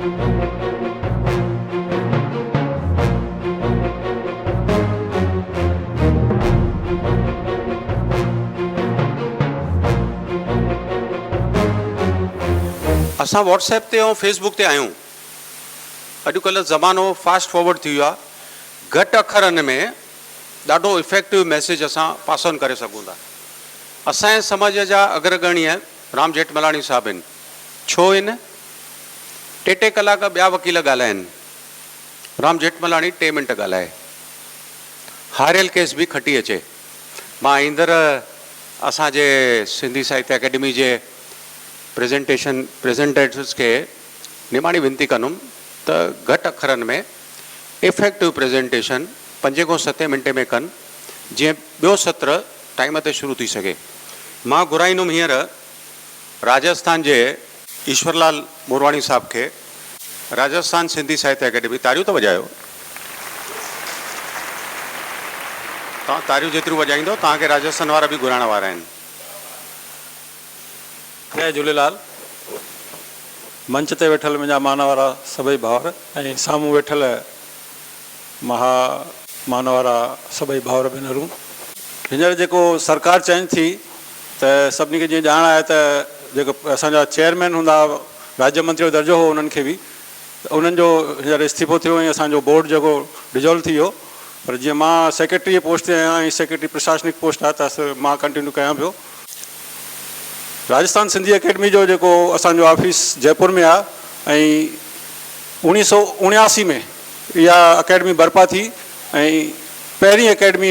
असां व्हाट्सएप ते ऐं फेसबुक ते आहियूं। अॼुकल्ह ज़मानो फास्ट फॉर्वर्ड थी वियो आहे। घटि अखरनि में ॾाढो इफेक्टिव मैसेज असां पास ऑन करे सघूं था। असांजे समाज जा अग्रगण्य राम जेठमलानी साहब आहिनि। छो आहिनि? टे कलाक ॿिया वकील ॻाल्हाइनि, राम जेठमलानी 2 मिंट ॻाल्हाए, हारियल केस बि खटी अचे। मां ईंदड़ असांजे सिंधी साहित्य अकेडमी जे प्रेज़ेंटेटर्स खे निमाणी विनती कंदुमि त घटि अखरनि में इफेक्टिव प्रेज़ेंटेशन 5 खां 7 मिंटे में कनि, जीअं ॿियो सत्र टाइम ते शुरू थी सघे। मां घुराईंदुमि हींअर राजस्थान जे ईश्वरलाल मोरवाणी साहब खे, राजस्थान सिंधी साहित्य अकेडमी। तारियूं त वॼायो, तव्हां तारियूं जेतिरियूं वॼाईंदो तव्हांखे राजस्थान वारा बि घुराइण वारा आहिनि। जय झूलेलाल। मंच ते वेठल मुंहिंजा मान वारा सभई भाउर ऐं साम्हूं वेठल मान वारा सभई भाउर भेनरूं, हींअर जेको सरकार चेंज थी त सभिनी खे जीअं ॼाण आहे त जेको असांजा चेयरमैन हूंदा, राज्य मंत्री जो दर्जो हो उन्हनि खे बि, उन्हनि जो हींअर इस्तीफ़ो थियो ऐं असांजो बोर्ड जेको डिजोल्व थी वियो। पर जीअं मां सेक्रेटरी पोस्ट ते आहियां ऐं सेक्रेटरी प्रशासनिक पोस्ट आहे त मां कंटिन्यू कयां पियो। राजस्थान सिंधी अकेडमी जो जेको असांजो ऑफिस जयपुर में आहे ऐं 1979 में इहा अकेडमी बर्पा थी ऐं पहिरीं अकेडमी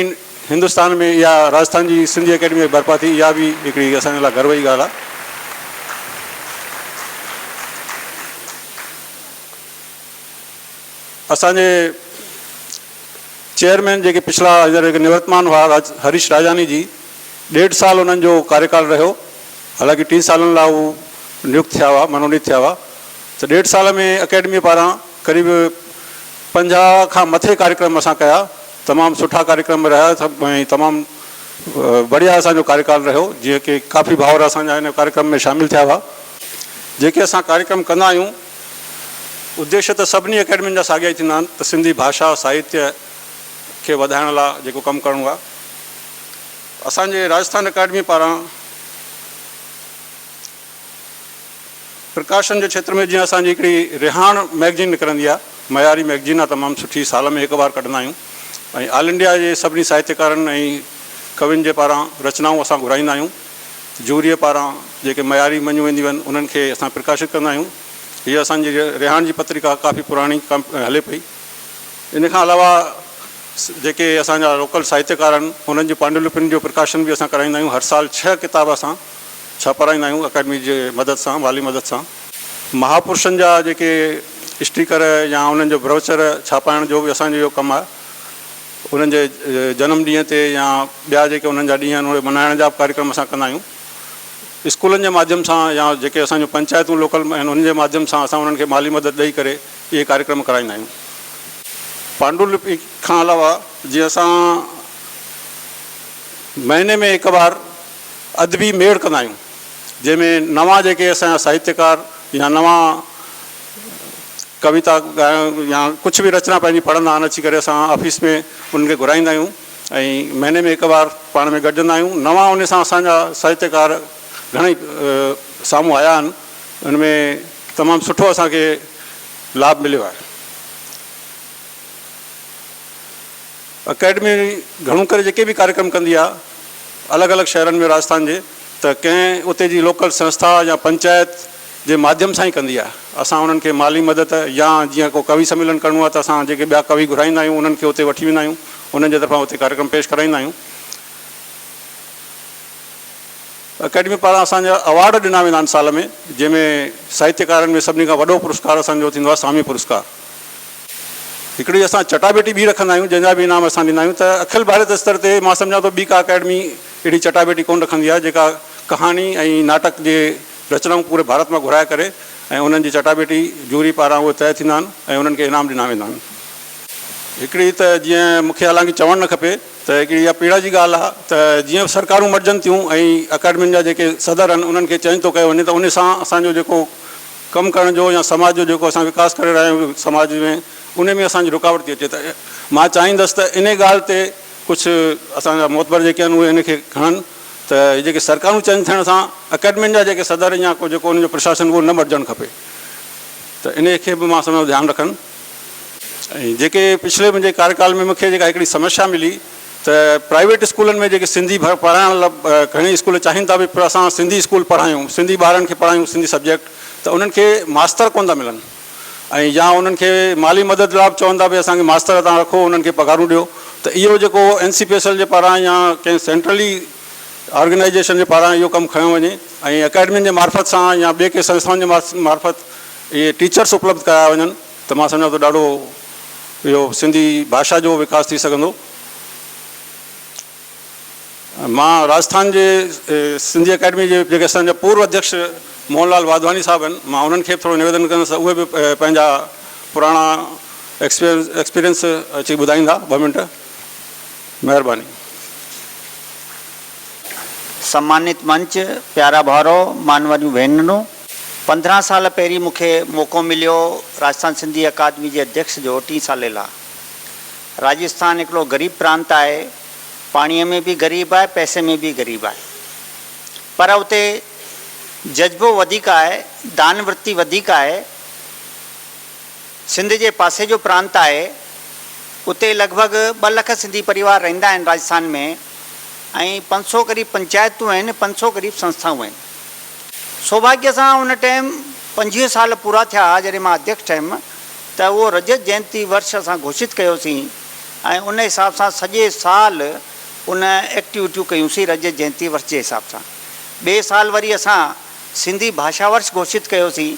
हिंदुस्तान में इहा राजस्थान जी सिंधी अकेडमी बर्पा थी। इहा बि हिकिड़ी असांजे लाइ गर्व जी ॻाल्हि आहे। असांजे चेयरमैन जेके पिछला हींअर निवर्तमान हुआ हरीश राजानी जी, 1.5 साल उन्हनि जो कार्यकाल रहियो। हालांकि 3 सालनि लाइ उहो नियुक्त थिया हुआ, मनोनीत थिया हुआ। त 1.5 साल में अकेडमी पारां क़रीब 50 खां मथे कार्यक्रम असां कया। तमामु सुठा कार्यक्रम रहिया ऐं तमामु बढ़िया असांजो कार्यकाल रहियो, जीअं की काफ़ी भाउर असांजा हिन कार्यक्रम में शामिल थिया हुआ। जेके असां कार्यक्रम कंदा आहियूं, उद्देश्य त सभिनी अकेडमियुनि जा साॻिया ई थींदा आहिनि त सिंधी भाषा साहित्य खे वधाइण लाइ जेको कमु करिणो आहे। असांजे राजस्थान अकेडमी पारां प्रकाशन जे क्षेत्र में जीअं असांजी हिकिड़ी रिहाण मैगज़ीन निकिरंदी आहे, मयारी मैगज़ीन आहे, तमामु सुठी, साल में 1 बार कढंदा आहियूं। ऐं ऑल इंडिया जे सभिनी साहित्यकारनि ऐं कवियुनि जे पारां रचनाऊं असां घुराईंदा आहियूं। जूरीअ पारां जेके मयारी मञियूं वेंदियूं आहिनि उन्हनि खे असां प्रकाशित कंदा आहियूं। हीअ असांजी रिहाण जी पत्रिका काफ़ी पुराणी हले पई। इन खां अलावा जेके असांजा लोकल साहित्यकार आहिनि उन्हनि जी पांडुलिपियुनि जो प्रकाशन बि असां कराईंदा आहियूं। हर साल 6 किताब असां छापाराईंदा आहियूं अकेडमी जे मदद सां, माली मदद सां। महापुरुषनि जा जेके स्टिकर या उन्हनि जो ब्रोचर छापाइण जो बि असांजो इहो कमु आहे। उन्हनि जे जनम ॾींहं ते या ॿिया जेके उन्हनि जा ॾींहं आहिनि उहे मल्हाइण जा कार्यक्रम असां कंदा आहियूं। स्कूलनि जे माध्यम सां या जेके असांजो पंचायतूं लोकल आहिनि उन्हनि जे माध्यम सां असां उन्हनि खे माली मदद ॾेई करे इहे कार्यक्रम कराईंदा आहियूं। पांडुलिपि खां अलावा जीअं असां महीने में 1 बार अदबी मेड़ कंदा आहियूं, जंहिंमें नवां जेके असांजा साहित्यकार या नवां कविता ॻाइण या कुझु बि रचना पंहिंजी पढ़ंदा आहिनि, अची करे असां ऑफिस में उन्हनि खे घुराईंदा आहियूं ऐं महीने में 1 बार पाण में गॾजंदा आहियूं। नवां उन सां असांजा साहित्यकार घणेई साम्हूं आया आहिनि, उनमें तमामु सुठो असांखे लाभ मिलियो आहे। अकेडमी घणो करे जेके बि कार्यक्रम कंदी आहे अलॻि अलॻि शहरनि में राजस्थान जे, त कंहिं उते जी लोकल संस्था या पंचायत जे माध्यम सां ई कंदी आहे। असां उन्हनि खे माली मदद या जीअं को कवि सम्मेलन करिणो आहे त असां जेके ॿिया कवि घुराईंदा आहियूं उन्हनि खे उते वठी वेंदा आहियूं, उन्हनि जे तरफ़ां उते कार्यक्रम पेश कराईंदा आहियूं। अकेडमी पारां असांजा अवार्ड ॾिना वेंदा आहिनि साल में, जंहिंमें साहित्यकारनि में सभिनी खां वॾो पुरस्कार असांजो थींदो आहे स्वामी पुरस्कार। हिकिड़ी असां चटाभेटी बि रखंदा आहियूं जंहिंजा बि इनाम असां ॾींदा आहियूं। त अखिल भारत स्तर ते मां सम्झां थो ॿी का अकेडमी अहिड़ी चटाभेटी कोन रखंदी आहे जेका कहाणी ऐं नाटक जे रचनाऊं पूरे भारत मां घुराए करे ऐं उन्हनि जी चटाभेटी जूरी पारां उहे तय थींदा आहिनि ऐं उन्हनि खे इनाम ॾिना वेंदा आहिनि। हिकिड़ी त जीअं मूंखे हालांकि चवणु न खपे त हिकिड़ी इहा पीड़ा जी ॻाल्हि आहे त जीअं सरकारूं मटिजनि थियूं ऐं अकेडमियुनि जा जेके सदर आहिनि उन्हनि खे चेंज थो कयो वञे त उन सां असांजो जेको कमु करण जो या समाज जो जेको असां विकास करे रहिया आहियूं समाज में, उन में असांजी रुकावट थी अचे। त मां चाहींदुसि त इन ॻाल्हि ते कुझु असांजा मोतबर जेके आहिनि उहे इनखे खणनि त जेके सरकारूं चेंज थियण सां अकेडमियुनि जा जेके सदर या को जेको उनजो प्रशासन उहो न मटिजणु खपे। त इन खे बि मां सम्झो ध्यानु रखनि। ऐं जेके पिछले मुंहिंजे कार्यकाल में मूंखे जेका हिकिड़ी समस्या मिली त प्राइवेट स्कूलनि में जेके सिंधी पढ़ाइण लाइ घणेई स्कूल चाहिनि था पर असां सिंधी स्कूल पढ़ायूं, सिंधी ॿारनि खे पढ़ायूं सिंधी सब्जेक्ट, त उन्हनि खे मास्तर कोन था मिलनि। ऐं या उन्हनि खे माली मदद लाइ चवनि था भई असांखे मास्तर तव्हां रखो, उन्हनि खे पघारूं ॾियो। त इहो जेको NCPSL जे पारां या कंहिं सेंट्रली ऑर्गेनाइजेशन जे पारां इहो कमु खयो वञे ऐं अकेडमियुनि जे मार्फत सां या ॿिए कंहिं संस्थाउनि जे मार्फत इहे टीचर्स उपलब्ध कराया वञनि त मां सम्झां थो ॾाढो इहो सिंधी भाषा जो विकास थी सघंदो। मां राजस्थान जे सिंधी अकेडमी जे जेके असांजा पूर्व अध्यक्ष मोहनलाल वाधवानी साहब आहिनि, मां उन्हनि खे थोरो निवेदन कंदुसि उहे बि पंहिंजा पुराणा एक्सपीरियंस अची ॿुधाईंदा 2 मिंट, महिरबानी। सम्मानित मंच, प्यारा भाउरो, मानवरियूं भेनरूं, 15 साल पहिरीं मूंखे मौक़ो मिलियो राजस्थान सिंधी अकादमी जे अध्यक्ष जो 3 साले लाइ। राजस्थान हिकिड़ो ग़रीब प्रांत आहे, पाणीअ में बि ग़रीब आहे, पैसे में बि ग़रीब आहे, पर उते जज़्बो वधीक आहे, दान वृत्ति वधीक आहे। सिंध जे पासे जो प्रांत आहे, उते लॻभॻि 2 लख सिंधी परिवार रहंदा आहिनि राजस्थान में ऐं 500 क़रीब पंचायतूं आहिनि, 500 क़रीब संस्थाऊं आहिनि। सौभाग्य सां उन टाइम 25 साल पूरा थिया जॾहिं मां अध्यक्ष ठहियुमि त उहो रजत जयंती वर्ष असां घोषित कयोसीं ऐं उन हिसाब सां सॼे साल उन एक्टिविटियूं कयूंसीं रजत जयंती वर्ष जे हिसाब सां। ॿिए साल वरी असां सिंधी भाषा वर्ष घोषित कयोसीं,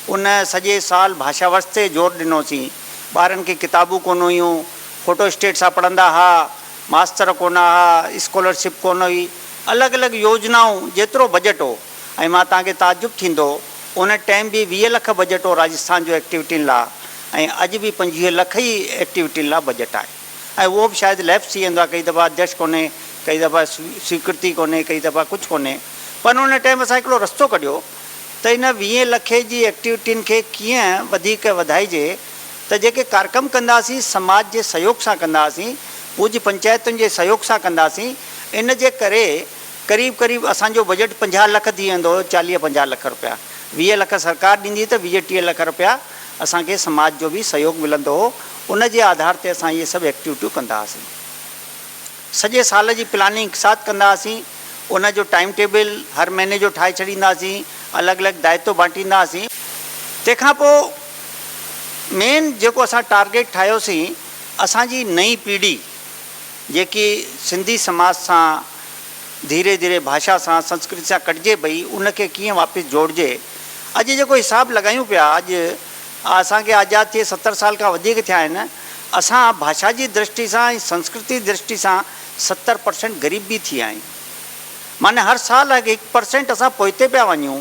उन सॼे साल भाषा वर्ष ते ज़ोर ॾिनोसीं। ॿारनि खे किताबूं कोन हुयूं, फोटोस्टेट सां पढ़ंदा हुआ, मास्तर कोन हुआ, स्कॉलरशिप कोन हुई, अलॻि अलॻि योजनाऊं, जेतिरो बजट हो। ऐं मां तव्हांखे ताजुब थींदो, उन टाइम बि 20 लख बजट हो राजस्थान जो एक्टिविटियुनि लाइ ऐं अॼु बि 25 लख ई एक्टिविटियुनि लाइ बजट आहे। ऐं उहो बि शायदि लैप्स थी वेंदो आहे, कई दफ़ा अध्यक्ष कोन्हे, कई दफ़ा स्वीकृति कोन्हे, कई दफ़ा कुझु कोन्हे। पर उन टाइम असां हिकिड़ो रस्तो कढियो त इन 20 लख जी एक्टिविटियुनि खे कीअं वधीक वधाइजे। त जेके कार्यक्रम कंदासीं समाज जे सहयोग सां कंदासीं, पूज्य पंचायतुनि जे सहयोग सां कंदासीं। इन जे करे क़रीब क़रीब असांजो बजट 50 लख थी वेंदो, 40-50 लख रुपया। 20 लख सरकार ॾींदी त 20-30 लख रुपया असांखे समाज जो बि सहयोग मिलंदो हो। उन जे आधार ते असां इहे सभु एक्टिविटियूं कंदा हुआसीं। सॼे साल जी प्लानिंग साथ कंदा हुआसीं, उन जो टाइम टेबल हर महीने जो ठाहे छॾींदासीं, अलॻि अलॻि दायित्व बांटींदा हुआसीं। तंहिंखां पोइ मेन जेको असां टारगेट ठाहियोसीं, असांजी नई पीढ़ी जेकी सिंधी समाज सां धीरे धीरे भाषा सां संस्कृति सां कटिजे पई, उनखे कीअं वापसि जोड़िजे। अॼु जेको हिसाबु लॻायूं पिया, अॼु असांखे आज़ादु थिए 70 साल खां वधीक थिया आहिनि, असां भाषा जी दृष्टि सां ऐं संस्कृति दृष्टि सां 70% ग़रीब बि थी विया आहियूं। माने हर साल 1% असां पोइते पिया वञूं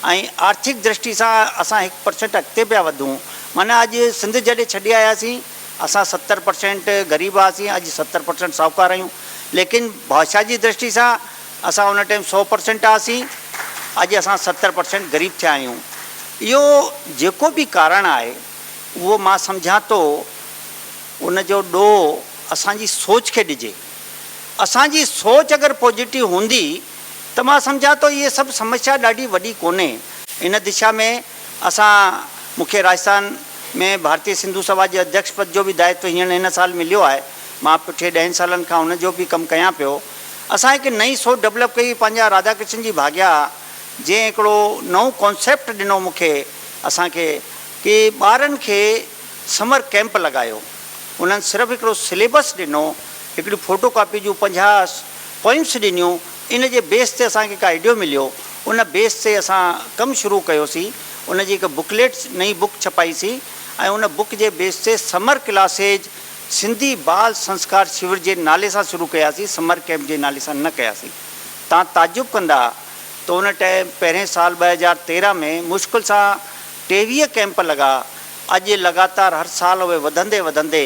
ऐं आर्थिक दृष्टि सां असां 1% अॻिते पिया वधूं। माना अॼु सिंध जॾहिं छॾे आयासीं असां 70% ग़रीब हुआसीं, अॼु 70% साहूकार आहियूं। लेकिन भाषा जी दृष्टि सां असां उन टाइम 100% हुआसीं, अॼु असां 70% ग़रीब थिया आहियूं। इहो जेको बि कारण आहे उहो मां सम्झां थो उन जो ॾोह असांजी सोच खे ॾिजे। असांजी सोच अगरि पॉजिटिव हूंदी त मां सम्झां थो इहे सभु समस्या ॾाढी वॾी कोन्हे। इन दिशा में मूंखे राजस्थान में भारतीय सिंधु सभा जे अध्यक्ष पद जो बि दायित्व हींअर हिन साल मिलियो आहे। मां पुठे 10 सालनि खां उन जो बि कमु कयां पियो। असां हिकु नई सोच डेवलप कई, पंहिंजा राधा कृष्ण जी भाग्या जंहिं हिकिड़ो नओं कॉन्सेप्ट ॾिनो मूंखे असांखे कि ॿारनि खे समर कैंप लॻायो। उन्हनि सिर्फ़ु हिकिड़ो सिलेबस ॾिनो, हिकिड़ी फ़ोटो कॉपी जूं 50 पॉइंट्स ॾिनियूं। इन जे बेस ते असांखे हिकु आइडियो मिलियो, उन बेस ते असां कमु शुरू कयोसीं। उन जी हिकु बुकलेट नई बुक छपाईसीं ऐं उन बुक जे बेस ते समर क्लासेज सिंधी बाल संस्कार शिविर जे नाले सां शुरू कयासीं, समर कैंप जे नाले सां न कयासीं। तव्हां ताजुब कंदा त उन टाइम पहिरें साल 2013 में मुश्किल सां 23 कैंप लॻा। अॼु लगातार हर साल उहे वधंदे वधंदे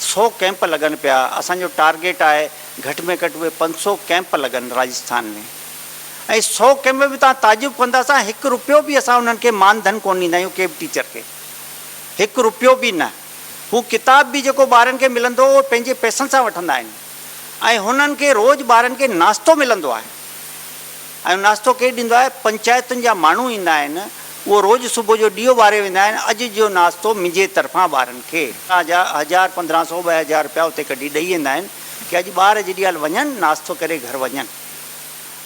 100 कैंप लॻनि पिया। असांजो टारगेट आहे घटि में घटि उहे 500 कैंप लॻनि राजस्थान में। ऐं 100 कैंप में बि तव्हां ताजुब कंदा, असां 1 रुपयो बि असां उन्हनि खे मानधन कोन ॾींदा आहियूं, के बि टीचर खे 1 रुपयो बि न। हू किताब बि जेको ॿारनि खे मिलंदो उहो पंहिंजे पैसनि सां वठंदा आहिनि, ऐं हुननि खे रोज़ु ॿारनि खे नाश्तो मिलंदो आहे। ऐं नाश्तो केरु ॾींदो आहे? पंचायतुनि जा माण्हू ईंदा आहिनि, उहो रोज़ु सुबुह जो ॾीओ ॿारे वेंदा आहिनि, अॼु जो नाश्तो मुंहिंजे तरफ़ां ॿारनि खे 1000 1500 2000 रुपया उते कढी ॾेई वेंदा आहिनि कि अॼु ॿार जेॾी महिल वञनि नाश्तो करे घर वञनि।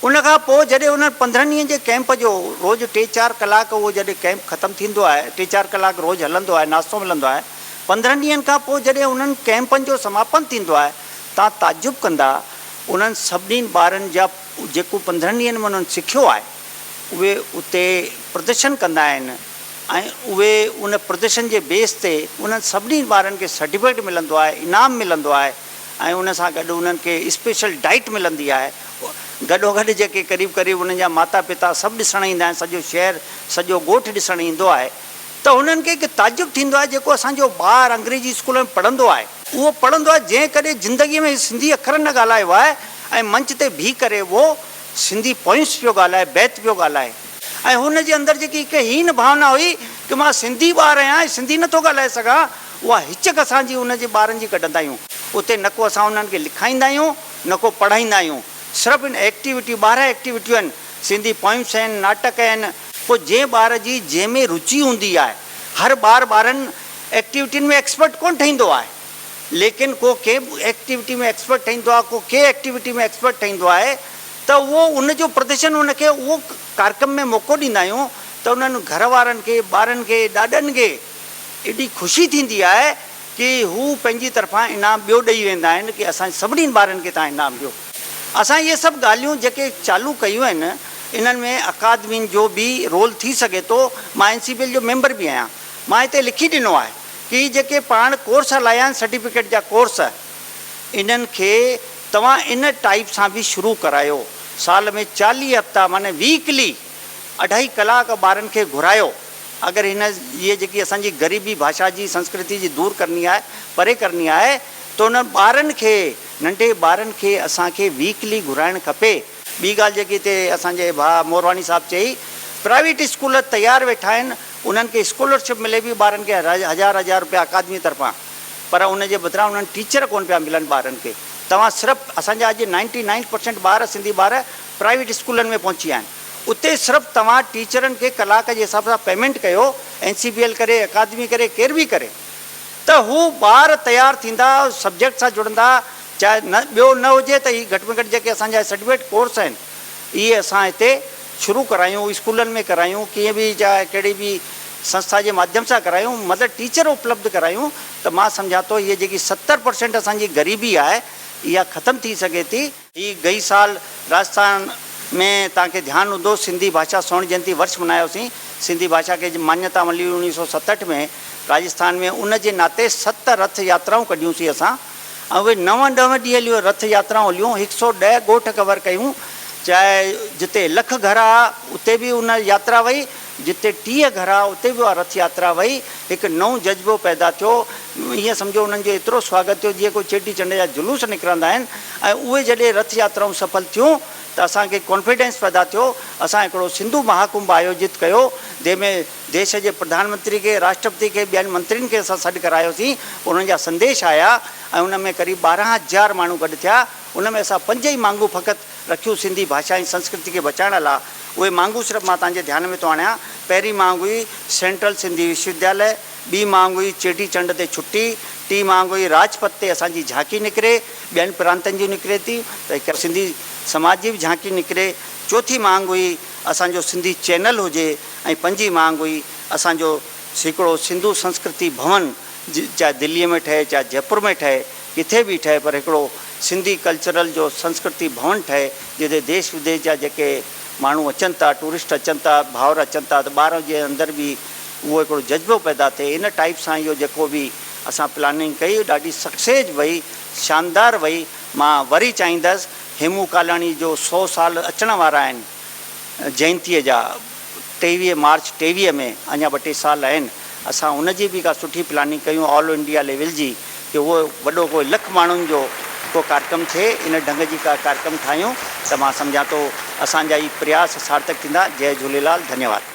उनखां पोइ जॾहिं उन 15 ॾींहंनि जे कैंप जो रोज़ु 3-4 कलाक उहो जॾहिं कैंप ख़तमु थींदो आहे, 3-4 कलाक रोज़ु हलंदो आहे, नाश्तो मिलंदो आहे। 15 ॾींहंनि खां पोइ जॾहिं उन्हनि कैंपनि जो समापन थींदो आहे, तव्हां ताजुब कंदा उन्हनि सभिनी ॿारनि जा जेको 15 ॾींहंनि में उन्हनि सिखियो आहे उहे उते प्रदर्शन कंदा आहिनि, ऐं उहे उन प्रदर्शन जे बेस ते उन्हनि सभिनी ॿारनि खे सर्टिफिकेट मिलंदो आहे, इनाम मिलंदो आहे, ऐं उन सां गॾु उन्हनि खे स्पेशल डाइट मिलंदी आहे। गॾोगॾु जेके क़रीब क़रीब उन्हनि जा माता पिता सभु ॾिसणु ईंदा आहिनि, सॼो शहर सॼो ॻोठु ॾिसणु ईंदो आहे, त हुननि खे हिकु ताजुब थींदो आहे जेको असांजो ॿारु अंग्रेजी स्कूल में पढ़ंदो आहे उहो पढ़ंदो आहे जंहिं कॾहिं ज़िंदगीअ में सिंधी अखर न ॻाल्हायो आहे, ऐं मंच ते बीह करे उहो सिंधी पोइंट्स पियो ॻाल्हाए, बैत पियो ॻाल्हाए, ऐं हुन जे अंदरि जेकी हिकु हीन भावना हुई कि मां सिंधी ॿारु आहियां, सिंधी नथो ॻाल्हाए सघां, उहा हिचक असांजी उन जे ॿारनि जी कढंदा आहियूं। उते न को असां उन्हनि खे लिखाईंदा आहियूं, न को पढ़ाईंदा आहियूं, सिर्फ़ु इन एक्टिविटी 12 एक्टिविटियूं आहिनि, सिंधी पोइम्स आहिनि, नाटक आहिनि। पोइ जंहिं ॿार जी जंहिंमें रुचि हूंदी आहे, हर ॿारनि एक्टिविटियुनि में एक्सपर्ट कोन ठहींदो आहे, लेकिन को के एक्टिविटी में एक्सपर्ट ठहींदो आहे, को के एक्टिविटी में एक्सपर्ट ठहींदो आहे, त उहो उनजो प्रदर्शन उनखे उहो कार्यक्रम में मौक़ो ॾींदा आहियूं, त उन्हनि घर वारनि खे, ॿारनि खे, ॾाॾनि खे एॾी ख़ुशी थींदी आहे कि हू पंहिंजी तरफ़ां इनाम ॿियो ॾेई वेंदा आहिनि कि असां सभिनी ॿारनि खे तव्हां इनाम ॾियो। असां इहे सभु ॻाल्हियूं जेके चालू कयूं आहिनि, इन्हनि में अकादमियुनि जो बि रोल थी सघे थो। मां NCBL जो मेंबर बि आहियां, मां हिते लिखी ॾिनो आहे कि जेके पाण कोर्स हलाया आहिनि, सर्टिफिकेट जा कोर्स, इन्हनि खे तव्हां इन टाइप सां बि शुरू करायो। साल में 40 हफ़्ता माने वीकली 2.5 कलाक ॿारनि खे घुरायो। अगरि इहे जेकी असांजी ग़रीबी भाषा जी संस्कृति जी दूरि करणी आहे, परे करणी आहे, त उन ॿारनि खे, नंढे ॿारनि खे असांखे वीकली घुराइणु खपे। ॿी ॻाल्हि जेकी हिते असांजे भाउ मोरवानी साहिबु चई, प्राइवेट स्कूल तयारु वेठा आहिनि, उन्हनि खे स्कॉलरशिप मिले बि ॿारनि खे 1000 रुपया अकादमी तरफ़ां, पर उन जे बदिरां उन्हनि टीचर कोन पिया मिलनि ॿारनि खे। तव्हां सिर्फ़ु असांजा अॼु 99% ॿार, सिंधी ॿार प्राइवेट स्कूलनि में पहुची विया आहिनि, उते सिर्फ़ु तव्हां टीचरनि खे कलाक जे हिसाब सां पेमेंट कयो, NCBL करे, अकादमी करे, केरु बि करे, त हू ॿार तयारु थींदा, सब्जेक्ट सां जुड़ंदा। चाहे न ॿियो न हुजे त ही घटि में घटि जेके असांजा सर्टिफिकेट कोर्स आहिनि, इहे असां हिते शुरू करायूं, स्कूलनि में करायूं, कीअं बि चाहे कहिड़ी बि संस्था जे माध्यम सां करायूं, मतिलबु टीचर उपलब्ध करायूं, त मां सम्झा थो इहे जेकी 70% असांजी ग़रीबी आहे इहा ख़तमु थी सघे थी। हीअ गई साल राजस्थान में तव्हांखे ध्यानु हूंदो, सिंधी भाषा स्वर्ण जयंती वर्ष मल्हायोसीं। सिंधी भाषा खे मान्यता मिली 1967 में राजस्थान में। उन जे नाते 7 रथ यात्राऊं कढियूंसीं असां, ऐं उहे 9 ॾींहं हलियूं रथ यात्राऊं हलियूं, 110 ॻोठ कवर कयूं। चाहे जिते 1,00,000 घर आहे उते बि उन यात्रा वई, जिते 30 घर आहे उते बि उहा रथ यात्रा वई। हिकु नओं जज़्बो पैदा थियो। ईअं सम्झो उन्हनि जो एतिरो स्वागत थियो जीअं कोई चेटीचंड जा जुलूस निकिरंदा आहिनि, ऐं उहे जॾहिं रथ यात्राऊं सफल थियूं त असांखे कॉन्फिडेंस पैदा थियो। असां हिकिड़ो सिंधु महाकुंभ आयोजित कयो, जंहिंमें देश जे प्रधानमंत्री खे, राष्ट्रपति खे, ॿियनि मंत्रियुनि खे असां सॾु करायोसीं। उन्हनि जा संदेश आया ऐं उन में क़रीब 12,000 माण्हू गॾु थिया। उन में असां 5 ई मांगू फ़क़ति रखियूं सिंधी भाषा ऐं संस्कृति खे बचाइण लाइ। उहे मांगू सिर्फ़ु मां तव्हांजे ध्यान में थो आणियां। पहिरीं मांग हुई सेंट्रल सिंधी विश्वविद्यालय, ॿी मांग हुई चेटीचंड ते छुटी, टी मांग हुई राजपथ ते असांजी झांकी निकिरे, ॿियनि प्रांतनि जी निकिरे थी त हिकु सिंधी समाज जी बि झांकी निकिरे। चौथी मांग हुई असांजो सिंधी चैनल हुजे, ऐं 5हीं मांग हुई असांजो हिकिड़ो सिंधु संस्कृति भवन, चाहे दिल्लीअ में ठहे, चाहे जयपुर में ठहे, किथे बि ठहे, पर हिकिड़ो सिंधी कल्चरल जो संस्कृति भवन ठहे, जिते देश विदेश जा जेके माण्हू अचनि था, टूरिस्ट अचनि था, भाउर अचनि था, त ॿार जे अंदरि बि उहो हिकिड़ो जज़्बो पैदा थिए। इन टाइप सां इहो जेको बि असां प्लानिंग कई, ॾाढी सक्सेस वई, शानदार वई। मां वरी चाहींदुसि, हेमू कालाणी जो 100 साल अचण वारा आहिनि जयंतीअ जा, 23 मार्च 23 में, अञा 2-3 साल आहिनि। असां उनजी बि का सुठी प्लानिंग कयूं ऑल इंडिया लेवल जी, कि उहो वॾो कोई 1,00,000 माण्हुनि जो को कार्यक्रम थिए, इन ढंग जी का कार्यक्रम ठाहियूं। त मां सम्झा थो असांजा ई प्रयास सार्थक थींदा। जय झूलेलाल, धन्यवाद।